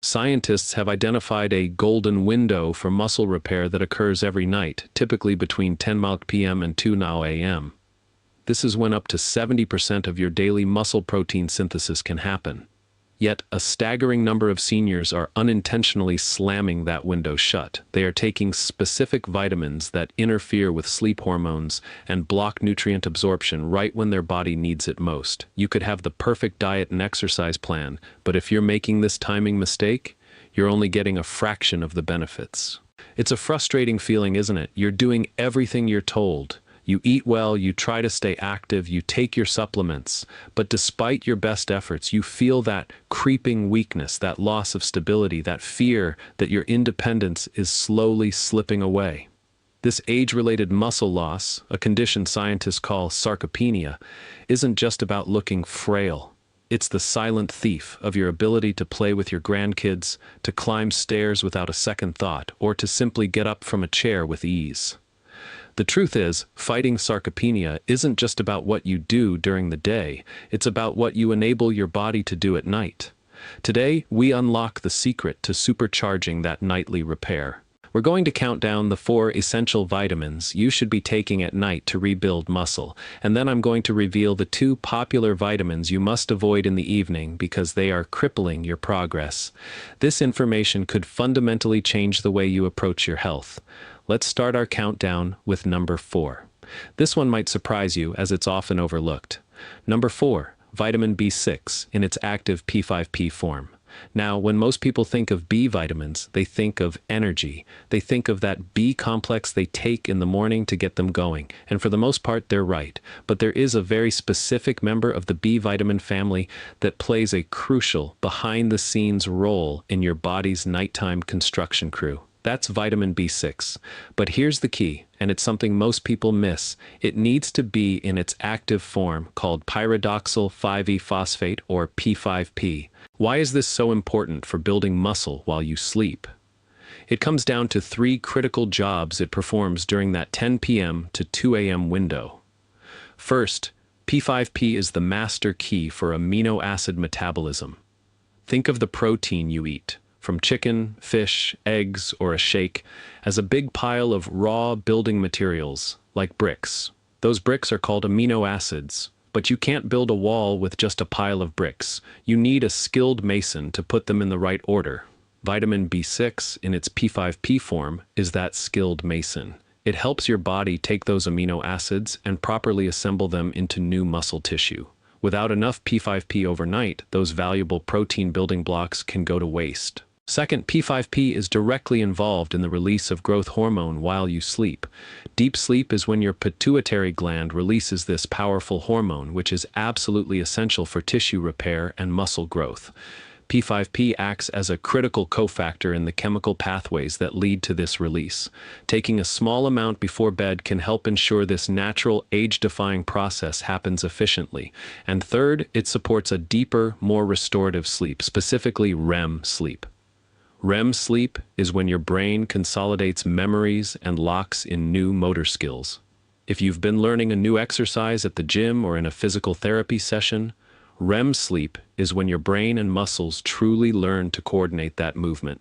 Scientists have identified a golden window for muscle repair that occurs every night, typically between 10 p.m. and 2 a.m. This is when up to 70% of your daily muscle protein synthesis can happen. Yet, a staggering number of seniors are unintentionally slamming that window shut. They are taking specific vitamins that interfere with sleep hormones and block nutrient absorption right when their body needs it most. You could have the perfect diet and exercise plan, but if you're making this timing mistake, you're only getting a fraction of the benefits. It's a frustrating feeling, isn't it? You're doing everything you're told. You eat well, you try to stay active, you take your supplements, but despite your best efforts, you feel that creeping weakness, that loss of stability, that fear that your independence is slowly slipping away. This age-related muscle loss, a condition scientists call sarcopenia, isn't just about looking frail. It's the silent thief of your ability to play with your grandkids, to climb stairs without a second thought, or to simply get up from a chair with ease. The truth is, fighting sarcopenia isn't just about what you do during the day, it's about what you enable your body to do at night. Today, we unlock the secret to supercharging that nightly repair. We're going to count down the 4 essential vitamins you should be taking at night to rebuild muscle, and then I'm going to reveal the 2 popular vitamins you must avoid in the evening because they are crippling your progress. This information could fundamentally change the way you approach your health. Let's start our countdown with number 4. This one might surprise you as it's often overlooked. Number 4, vitamin B6 in its active P5P form. Now, when most people think of B vitamins, they think of energy. They think of that B complex they take in the morning to get them going. And for the most part, they're right. But there is a very specific member of the B vitamin family that plays a crucial, behind-the-scenes role in your body's nighttime construction crew. That's vitamin B6. But here's the key, and it's something most people miss. It needs to be in its active form, called pyridoxal 5-E phosphate, or P5P. Why is this so important for building muscle while you sleep? It comes down to 3 critical jobs it performs during that 10 p.m. to 2 a.m. window. First, P5P is the master key for amino acid metabolism. Think of the protein you eat, from chicken, fish, eggs, or a shake, as a big pile of raw building materials, like bricks. Those bricks are called amino acids, but you can't build a wall with just a pile of bricks. You need a skilled mason to put them in the right order. Vitamin B6, in its P5P form, is that skilled mason. It helps your body take those amino acids and properly assemble them into new muscle tissue. Without enough P5P overnight, those valuable protein building blocks can go to waste. Second, P5P is directly involved in the release of growth hormone while you sleep. Deep sleep is when your pituitary gland releases this powerful hormone, which is absolutely essential for tissue repair and muscle growth. P5P acts as a critical cofactor in the chemical pathways that lead to this release. Taking a small amount before bed can help ensure this natural, age-defying process happens efficiently. And third, it supports a deeper, more restorative sleep, specifically REM sleep. REM sleep is when your brain consolidates memories and locks in new motor skills. If you've been learning a new exercise at the gym or in a physical therapy session, REM sleep is when your brain and muscles truly learn to coordinate that movement.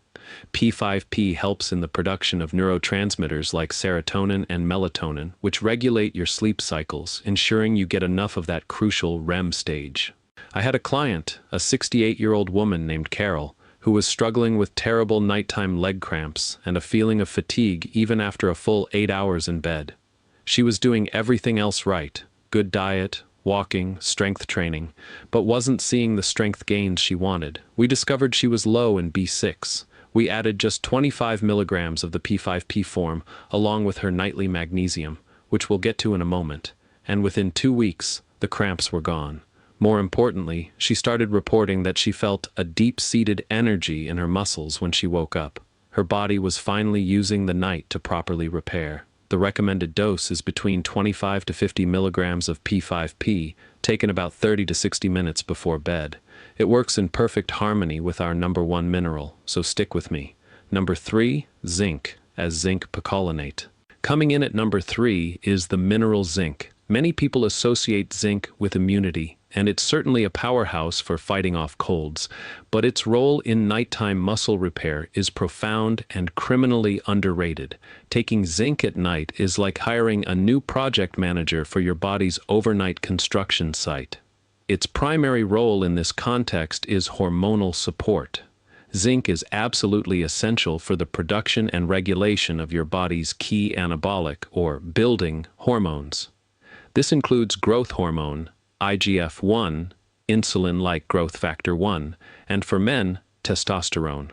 P5P helps in the production of neurotransmitters like serotonin and melatonin, which regulate your sleep cycles, ensuring you get enough of that crucial REM stage. I had a client, a 68-year-old woman named Carol, who was struggling with terrible nighttime leg cramps and a feeling of fatigue even after a full 8 hours in bed. She was doing everything else right, good diet, walking, strength training, but wasn't seeing the strength gains she wanted. We discovered she was low in B6. We added just 25 milligrams of the P5P form along with her nightly magnesium, which we'll get to in a moment, and within 2 weeks, the cramps were gone. More importantly, she started reporting that she felt a deep-seated energy in her muscles when she woke up. Her body was finally using the night to properly repair. The recommended dose is between 25 to 50 milligrams of P5P, taken about 30 to 60 minutes before bed. It works in perfect harmony with our number 1 mineral, so stick with me. Number 3, zinc, as zinc picolinate. Coming in at number 3 is the mineral zinc. Many people associate zinc with immunity, and it's certainly a powerhouse for fighting off colds, but its role in nighttime muscle repair is profound and criminally underrated. Taking zinc at night is like hiring a new project manager for your body's overnight construction site. Its primary role in this context is hormonal support. Zinc is absolutely essential for the production and regulation of your body's key anabolic or building hormones. This includes growth hormone, IGF-1, insulin-like growth factor 1, and for men, testosterone.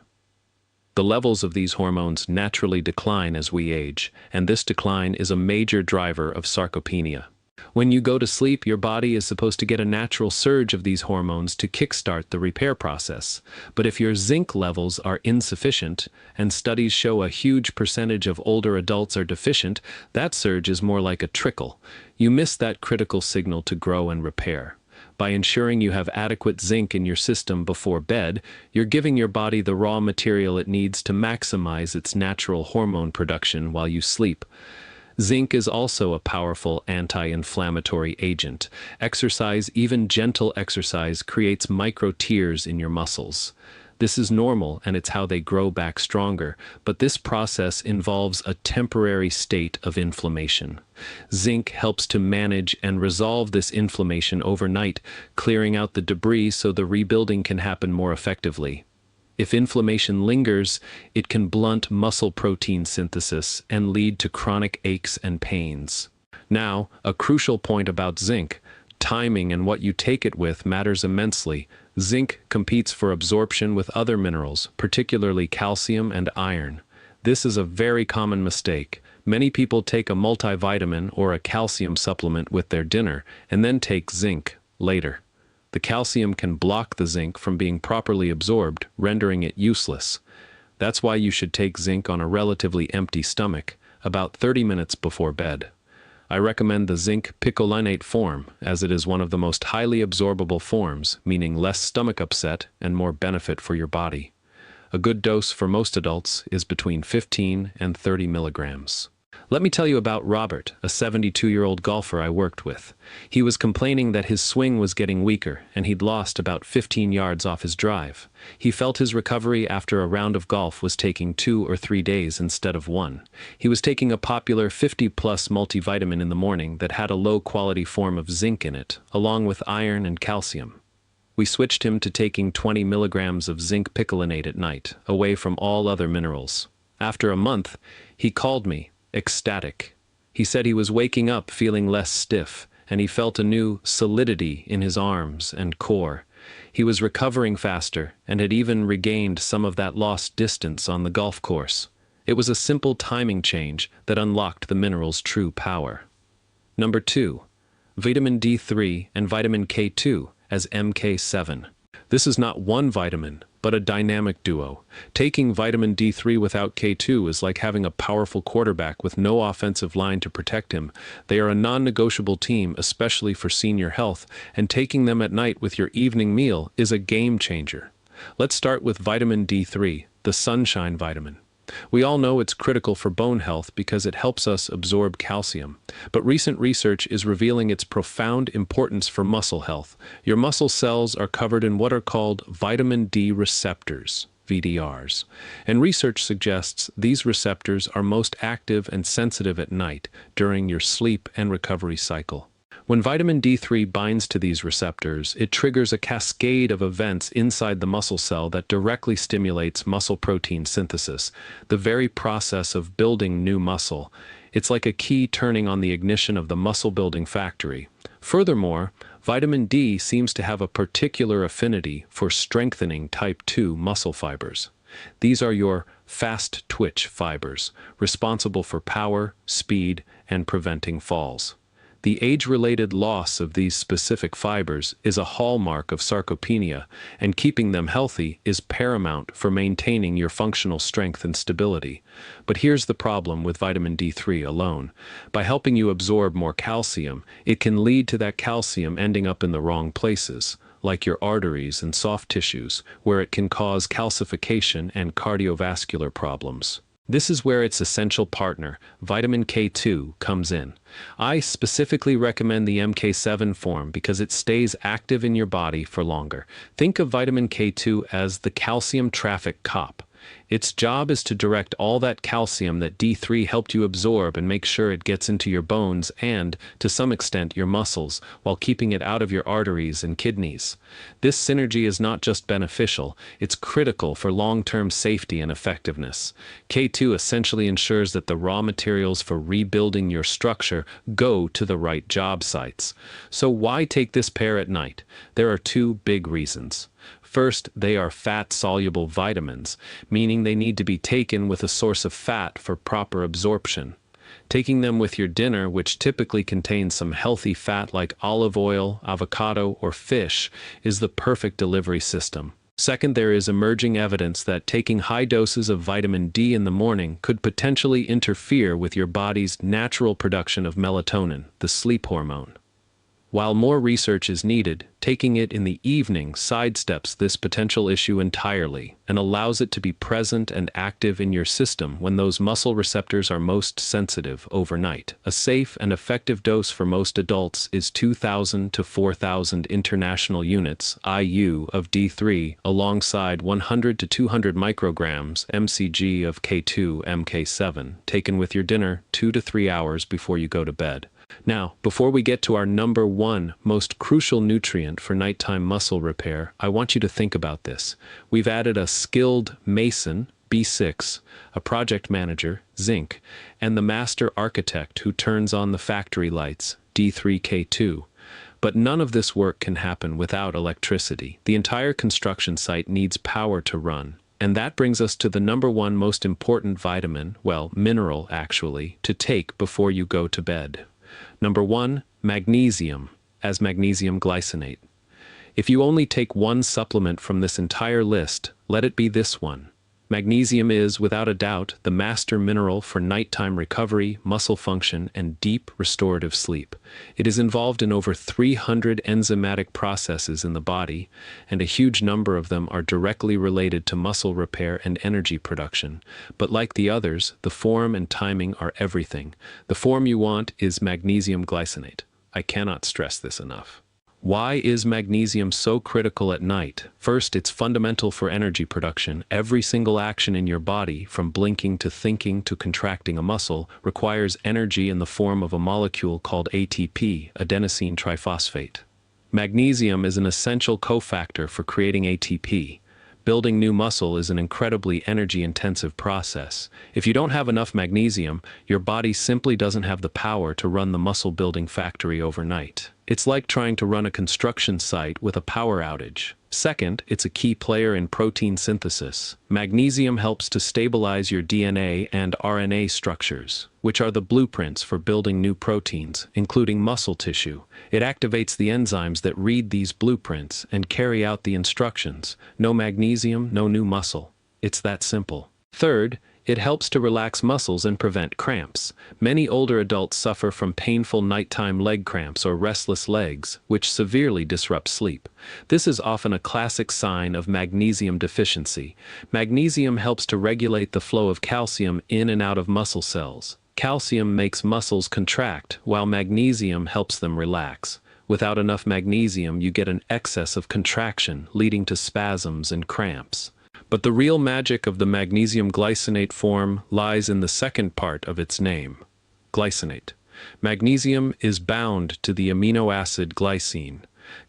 The levels of these hormones naturally decline as we age, and this decline is a major driver of sarcopenia. When you go to sleep, your body is supposed to get a natural surge of these hormones to kickstart the repair process. But if your zinc levels are insufficient, and studies show a huge percentage of older adults are deficient, that surge is more like a trickle. You miss that critical signal to grow and repair. By ensuring you have adequate zinc in your system before bed, you're giving your body the raw material it needs to maximize its natural hormone production while you sleep. Zinc is also a powerful anti-inflammatory agent. Exercise, even gentle exercise, creates micro tears in your muscles. This is normal and it's how they grow back stronger, but this process involves a temporary state of inflammation. Zinc helps to manage and resolve this inflammation overnight, clearing out the debris so the rebuilding can happen more effectively. If inflammation lingers, it can blunt muscle protein synthesis and lead to chronic aches and pains. Now, a crucial point about zinc. Timing and what you take it with matters immensely. Zinc competes for absorption with other minerals, particularly calcium and iron. This is a very common mistake. Many people take a multivitamin or a calcium supplement with their dinner and then take zinc later. The calcium can block the zinc from being properly absorbed, rendering it useless. That's why you should take zinc on a relatively empty stomach, about 30 minutes before bed. I recommend the zinc picolinate form, as it is one of the most highly absorbable forms, meaning less stomach upset and more benefit for your body. A good dose for most adults is between 15 and 30 milligrams. Let me tell you about Robert, a 72-year-old golfer I worked with. He was complaining that his swing was getting weaker, and he'd lost about 15 yards off his drive. He felt his recovery after a round of golf was taking 2 or 3 days instead of 1. He was taking a popular 50-plus multivitamin in the morning that had a low-quality form of zinc in it, along with iron and calcium. We switched him to taking 20 milligrams of zinc picolinate at night, away from all other minerals. After a month, he called me, ecstatic. He said he was waking up feeling less stiff, and he felt a new solidity in his arms and core. He was recovering faster and had even regained some of that lost distance on the golf course. It was a simple timing change that unlocked the mineral's true power. Number 2. Vitamin D3 and vitamin K2 as MK7. This is not one vitamin, but a dynamic duo. Taking vitamin D3 without K2 is like having a powerful quarterback with no offensive line to protect him. They are a non-negotiable team, especially for senior health, and taking them at night with your evening meal is a game changer. Let's start with vitamin D3, the sunshine vitamin. We all know it's critical for bone health because it helps us absorb calcium, but recent research is revealing its profound importance for muscle health. Your muscle cells are covered in what are called vitamin D receptors, VDRs, and research suggests these receptors are most active and sensitive at night during your sleep and recovery cycle. When vitamin D3 binds to these receptors, it triggers a cascade of events inside the muscle cell that directly stimulates muscle protein synthesis, the very process of building new muscle. It's like a key turning on the ignition of the muscle-building factory. Furthermore, vitamin D seems to have a particular affinity for strengthening type 2 muscle fibers. These are your fast-twitch fibers, responsible for power, speed, and preventing falls. The age-related loss of these specific fibers is a hallmark of sarcopenia, and keeping them healthy is paramount for maintaining your functional strength and stability. But here's the problem with vitamin D3 alone. By helping you absorb more calcium, it can lead to that calcium ending up in the wrong places, like your arteries and soft tissues, where it can cause calcification and cardiovascular problems. This is where its essential partner, vitamin K2, comes in. I specifically recommend the MK7 form because it stays active in your body for longer. Think of vitamin K2 as the calcium traffic cop. Its job is to direct all that calcium that D3 helped you absorb and make sure it gets into your bones and, to some extent, your muscles, while keeping it out of your arteries and kidneys. This synergy is not just beneficial, it's critical for long-term safety and effectiveness. K2 essentially ensures that the raw materials for rebuilding your structure go to the right job sites. So why take this pair at night? There are two big reasons. First, they are fat-soluble vitamins, meaning they need to be taken with a source of fat for proper absorption. Taking them with your dinner, which typically contains some healthy fat like olive oil, avocado, or fish, is the perfect delivery system. Second, there is emerging evidence that taking high doses of vitamin D in the morning could potentially interfere with your body's natural production of melatonin, the sleep hormone. While more research is needed, taking it in the evening sidesteps this potential issue entirely and allows it to be present and active in your system when those muscle receptors are most sensitive overnight. A safe and effective dose for most adults is 2,000 to 4,000 international units (IU) of D3 alongside 100 to 200 micrograms mcg of K2 MK7 taken with your dinner 2 to 3 hours before you go to bed. Now, before we get to our number one most crucial nutrient for nighttime muscle repair, I want you to think about this. We've added a skilled mason, B6, a project manager, Zinc, and the master architect who turns on the factory lights, D3K2. But none of this work can happen without electricity. The entire construction site needs power to run. And that brings us to the number one most important vitamin, well, mineral actually, to take before you go to bed. Number 1, magnesium, as magnesium glycinate. If you only take one supplement from this entire list, let it be this one. Magnesium is, without a doubt, the master mineral for nighttime recovery, muscle function, and deep restorative sleep. It is involved in over 300 enzymatic processes in the body, and a huge number of them are directly related to muscle repair and energy production. But like the others, the form and timing are everything. The form you want is magnesium glycinate. I cannot stress this enough. Why is magnesium so critical at night? First, it's fundamental for energy production. Every single action in your body, from blinking to thinking to contracting a muscle, requires energy in the form of a molecule called ATP, adenosine triphosphate. Magnesium is an essential cofactor for creating ATP. Building new muscle is an incredibly energy-intensive process. If you don't have enough magnesium, your body simply doesn't have the power to run the muscle-building factory overnight. It's like trying to run a construction site with a power outage. Second, it's a key player in protein synthesis. Magnesium helps to stabilize your DNA and RNA structures, which are the blueprints for building new proteins, including muscle tissue. It activates the enzymes that read these blueprints and carry out the instructions. No magnesium, no new muscle. It's that simple. Third, it helps to relax muscles and prevent cramps. Many older adults suffer from painful nighttime leg cramps or restless legs, which severely disrupt sleep. This is often a classic sign of magnesium deficiency. Magnesium helps to regulate the flow of calcium in and out of muscle cells. Calcium makes muscles contract, while magnesium helps them relax. Without enough magnesium, you get an excess of contraction, leading to spasms and cramps. But the real magic of the magnesium glycinate form lies in the second part of its name, glycinate. Magnesium is bound to the amino acid glycine.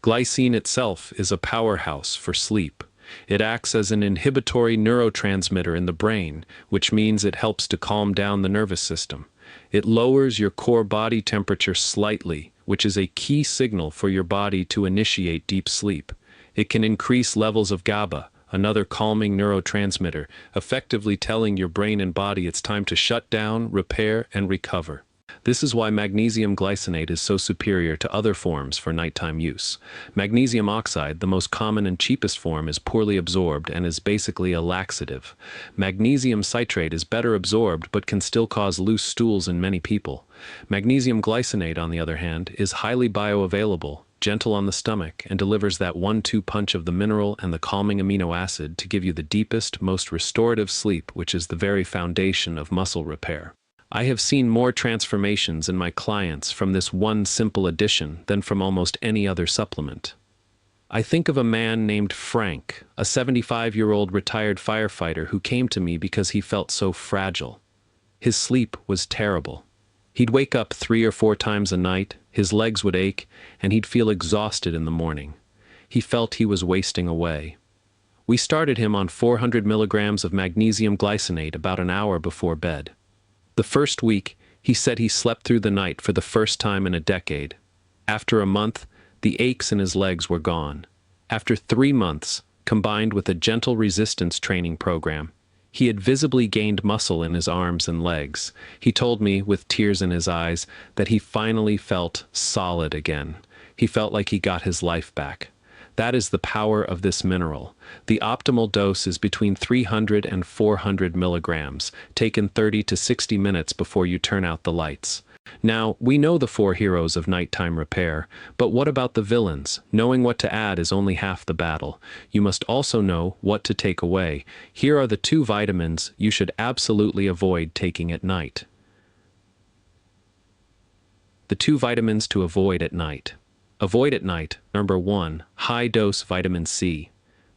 Glycine itself is a powerhouse for sleep. It acts as an inhibitory neurotransmitter in the brain, which means it helps to calm down the nervous system. It lowers your core body temperature slightly, which is a key signal for your body to initiate deep sleep. It can increase levels of GABA, another calming neurotransmitter, effectively telling your brain and body it's time to shut down, repair, and recover. This is why magnesium glycinate is so superior to other forms for nighttime use. Magnesium oxide, the most common and cheapest form, is poorly absorbed and is basically a laxative. Magnesium citrate is better absorbed but can still cause loose stools in many people. Magnesium glycinate, on the other hand, is highly bioavailable. gentle on the stomach, and delivers that 1-2 punch of the mineral and the calming amino acid to give you the deepest, most restorative sleep, which is the very foundation of muscle repair. I have seen more transformations in my clients from this one simple addition than from almost any other supplement. I think of a man named Frank, a 75-year-old retired firefighter who came to me because he felt so fragile. His sleep was terrible. He'd wake up 3 or 4 times a night, his legs would ache, and he'd feel exhausted in the morning. He felt he was wasting away. We started him on 400 milligrams of magnesium glycinate about an hour before bed. The first week, he said he slept through the night for the first time in a decade. After a month, the aches in his legs were gone. After 3 months, combined with a gentle resistance training program, he had visibly gained muscle in his arms and legs. He told me, with tears in his eyes, that he finally felt solid again. He felt like he got his life back. That is the power of this mineral. The optimal dose is between 300 and 400 milligrams, taken 30 to 60 minutes before you turn out the lights. Now, we know the 4 heroes of nighttime repair, but what about the villains? Knowing what to add is only half the battle. You must also know what to take away. Here are the 2 vitamins you should absolutely avoid taking at night. The 2 vitamins to avoid at night. Avoid at night. Number 1, high-dose vitamin C.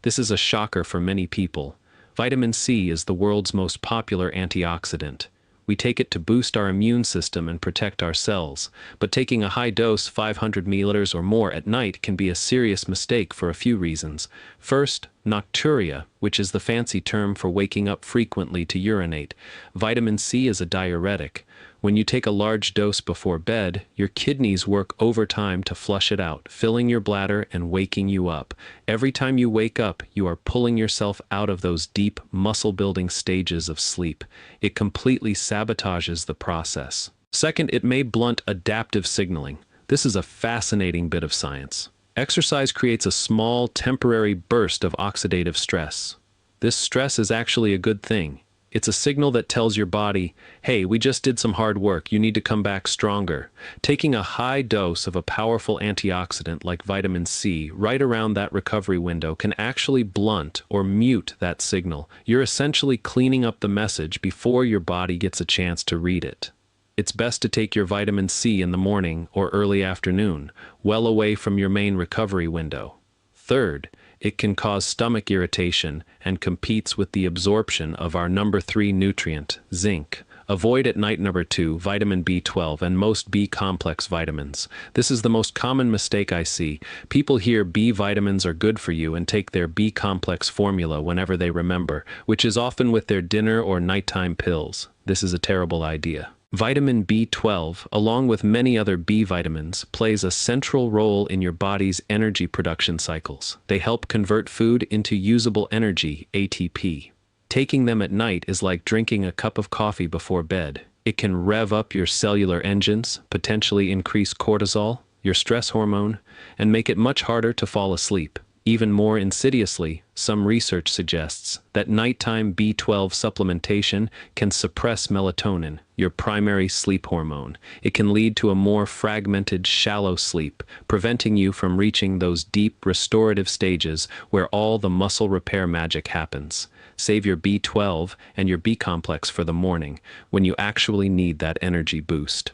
This is a shocker for many people. Vitamin C is the world's most popular antioxidant. We take it to boost our immune system and protect our cells, but taking a high dose 500 milliliters or more at night can be a serious mistake for a few reasons. First, nocturia, which is the fancy term for waking up frequently to urinate. Vitamin C is a diuretic. When you take a large dose before bed, your kidneys work overtime to flush it out, filling your bladder and waking you up. Every time you wake up, you are pulling yourself out of those deep, muscle-building stages of sleep. It completely sabotages the process. Second, it may blunt adaptive signaling. This is a fascinating bit of science. Exercise creates a small, temporary burst of oxidative stress. This stress is actually a good thing. It's a signal that tells your body, hey, we just did some hard work, you need to come back stronger. Taking a high dose of a powerful antioxidant like vitamin C right around that recovery window can actually blunt or mute that signal. You're essentially cleaning up the message before your body gets a chance to read it. It's best to take your vitamin C in the morning or early afternoon, well away from your main recovery window. Third, it can cause stomach irritation and competes with the absorption of our number 3 nutrient, zinc. Avoid at night. Number 2, vitamin B12 and most B-complex vitamins. This is the most common mistake I see. People hear B vitamins are good for you and take their B-complex formula whenever they remember, which is often with their dinner or nighttime pills. This is a terrible idea. Vitamin B12, along with many other B vitamins, plays a central role in your body's energy production cycles. They help convert food into usable energy, ATP. Taking them at night is like drinking a cup of coffee before bed. It can rev up your cellular engines, potentially increase cortisol, your stress hormone, and make it much harder to fall asleep. Even more insidiously, some research suggests that nighttime B12 supplementation can suppress melatonin, your primary sleep hormone. It can lead to a more fragmented, shallow sleep, preventing you from reaching those deep, restorative stages where all the muscle repair magic happens. Save your B12 and your B-complex for the morning, when you actually need that energy boost.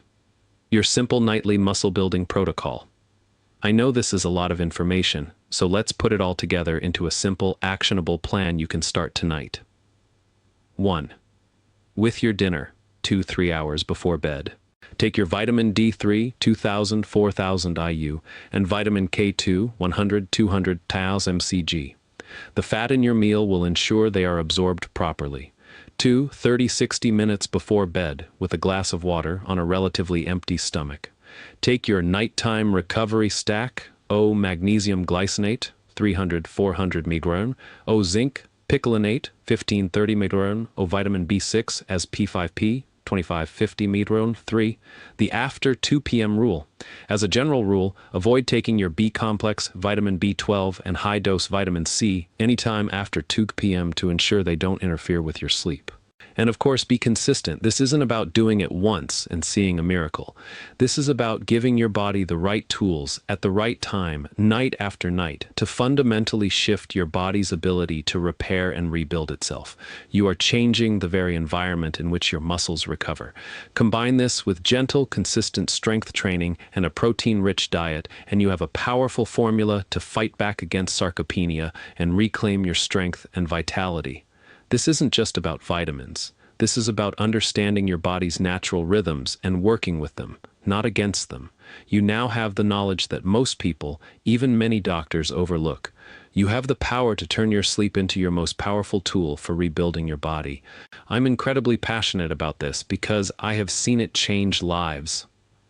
Your simple nightly muscle-building protocol. I know this is a lot of information, so let's put it all together into a simple, actionable plan you can start tonight. 1. With your dinner, 2-3 hours before bed. Take your vitamin D3, 2000-4000 IU, and vitamin K2, 100-200 TAUs mcg. The fat in your meal will ensure they are absorbed properly. 2. 30-60 minutes before bed, with a glass of water on a relatively empty stomach. Take your nighttime recovery stack, O magnesium glycinate, 300-400 mg, O zinc, Picolinate, 15-30 mg, O vitamin B6 as P5P, 25-50 mg. 3. The after 2 p.m. rule. As a general rule, avoid taking your B-complex, vitamin B12, and high-dose vitamin C anytime after 2 p.m. to ensure they don't interfere with your sleep. And of course, be consistent. This isn't about doing it once and seeing a miracle. This is about giving your body the right tools at the right time, night after night, to fundamentally shift your body's ability to repair and rebuild itself. You are changing the very environment in which your muscles recover. Combine this with gentle, consistent strength training and a protein-rich diet, and you have a powerful formula to fight back against sarcopenia and reclaim your strength and vitality. This isn't just about vitamins. This is about understanding your body's natural rhythms and working with them, not against them. You now have the knowledge that most people, even many doctors, overlook. You have the power to turn your sleep into your most powerful tool for rebuilding your body. I'm incredibly passionate about this because I have seen it change lives.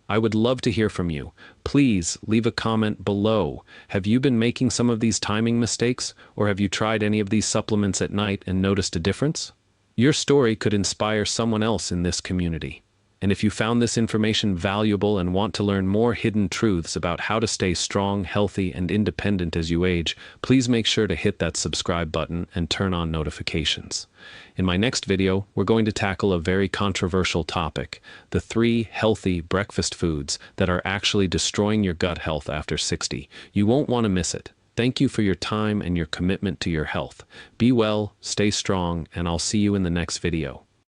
I would love to hear from you. Please leave a comment below. Have you been making some of these timing mistakes, or have you tried any of these supplements at night and noticed a difference? Your story could inspire someone else in this community. And if you found this information valuable and want to learn more hidden truths about how to stay strong, healthy, and independent as you age, please make sure to hit that subscribe button and turn on notifications. In my next video, we're going to tackle a very controversial topic: the 3 healthy breakfast foods that are actually destroying your gut health after 60. You won't want to miss it. Thank you for your time and your commitment to your health. Be well, stay strong, and I'll see you in the next video.